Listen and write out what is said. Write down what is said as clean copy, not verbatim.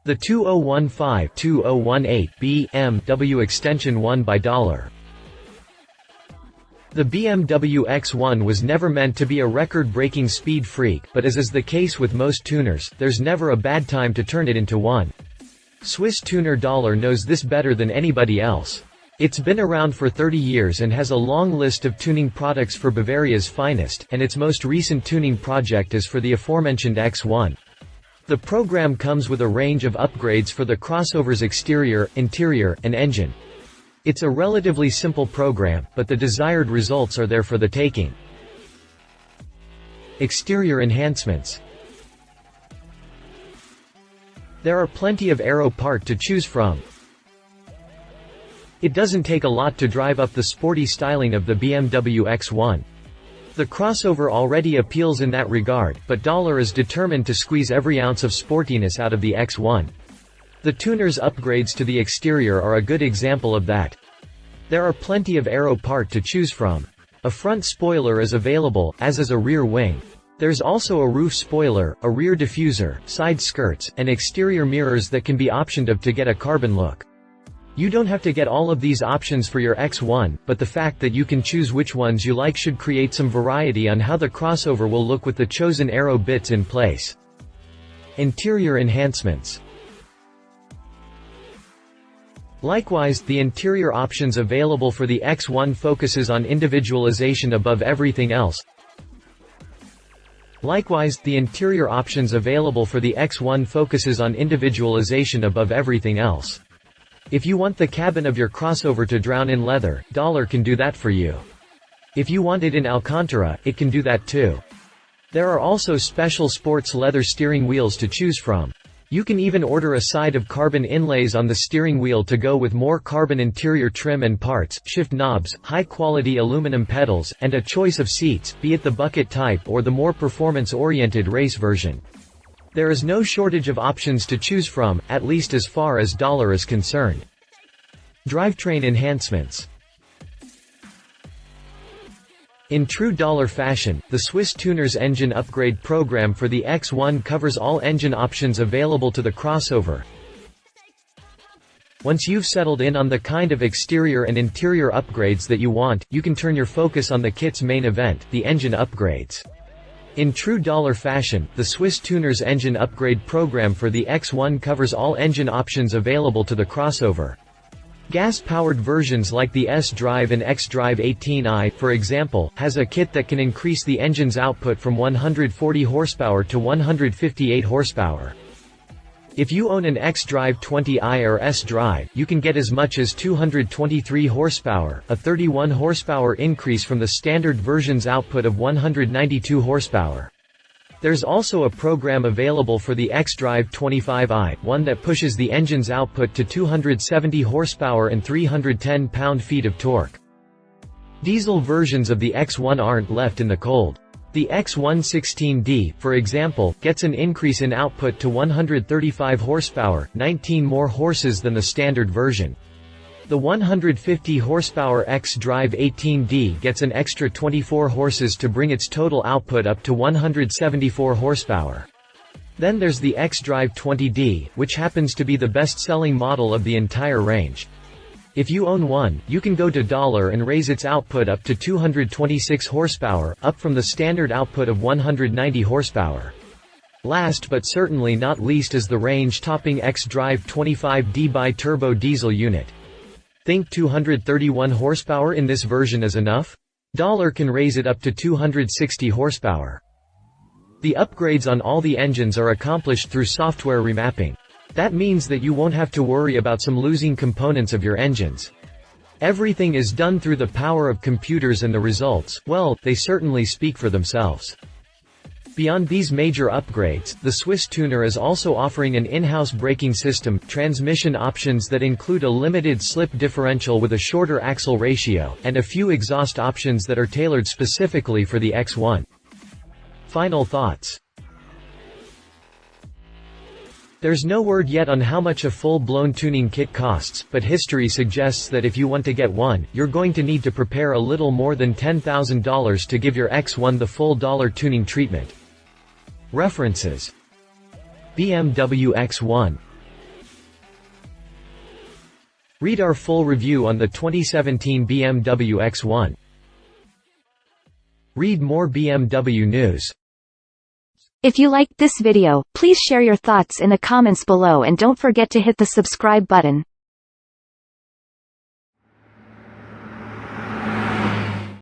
The 2015-2018 BMW X1 By Dahler. The BMW X1 was never meant to be a record-breaking speed freak, but as is the case with most tuners, there's never a bad time to turn it into one. Swiss tuner Dahler knows this better than anybody else. It's been around for 30 years and has a long list of tuning products for Bavaria's finest, and its most recent tuning project is for the aforementioned X1. The program comes with a range of upgrades for the crossover's exterior, interior, and engine. It's a relatively simple program, but the desired results are there for the taking. Exterior enhancements. There are plenty of aero part to choose from. It doesn't take a lot to drive up the sporty styling of the BMW X1. The crossover already appeals in that regard, but Dahler is determined to squeeze every ounce of sportiness out of the X1. The tuner's upgrades to the exterior are a good example of that. There are plenty of aero part to choose from. A front spoiler is available, as is a rear wing. There's also a roof spoiler, a rear diffuser, side skirts, and exterior mirrors that can be optioned up to get a carbon look. You don't have to get all of these options for your X1, but the fact that you can choose which ones you like should create some variety on how the crossover will look with the chosen aero bits in place. Interior enhancements. Likewise, the interior options available for the X1 focuses on individualization above everything else. If you want the cabin of your crossover to drown in leather, Dahler can do that for you. If you want it in Alcantara, it can do that too. There are also special sports leather steering wheels to choose from. You can even order a side of carbon inlays on the steering wheel to go with more carbon interior trim and parts, shift knobs, high-quality aluminum pedals, and a choice of seats, be it the bucket type or the more performance-oriented race version. There is no shortage of options to choose from, at least as far as Dahler is concerned. Drivetrain enhancements. In true Dahler fashion, the Swiss tuner's engine upgrade program for the X1 covers all engine options available to the crossover. Once you've settled in on the kind of exterior and interior upgrades that you want, you can turn your focus on the kit's main event, the engine upgrades. In true Dahler fashion, the Swiss tuner's engine upgrade program for the X1 covers all engine options available to the crossover. Gas-powered versions like the S-Drive and X-Drive 18i, for example, has a kit that can increase the engine's output from 140 horsepower to 158 horsepower. If you own an X-Drive 20i or S-Drive, you can get as much as 223 horsepower, a 31 horsepower increase from the standard version's output of 192 horsepower. There's also a program available for the X-Drive 25i, one that pushes the engine's output to 270 horsepower and 310 pound-feet of torque. Diesel versions of the X1 aren't left in the cold. The X116D, for example, gets an increase in output to 135 horsepower, 19 more horses than the standard version. The 150 horsepower X-Drive 18D gets an extra 24 horses to bring its total output up to 174 horsepower. Then there's the X-Drive 20D, which happens to be the best-selling model of the entire range. If you own one, you can go to Dahler and raise its output up to 226 horsepower, up from the standard output of 190 horsepower. Last but certainly not least is the range-topping X-Drive 25D bi-turbo diesel unit. Think 231 horsepower in this version is enough? Dahler can raise it up to 260 horsepower. The upgrades on all the engines are accomplished through software remapping. That means that you won't have to worry about some losing components of your engines. Everything is done through the power of computers, and the results, well, they certainly speak for themselves. Beyond these major upgrades, the Swiss tuner is also offering an in-house braking system, transmission options that include a limited slip differential with a shorter axle ratio, and a few exhaust options that are tailored specifically for the X1. Final thoughts. There's no word yet on how much a full-blown tuning kit costs, but history suggests that if you want to get one, you're going to need to prepare a little more than $10,000 to give your X1 the full Dahler tuning treatment. References: BMW X1. Read our full review on the 2017 BMW X1. Read more BMW news. If you liked this video, please share your thoughts in the comments below and don't forget to hit the subscribe button.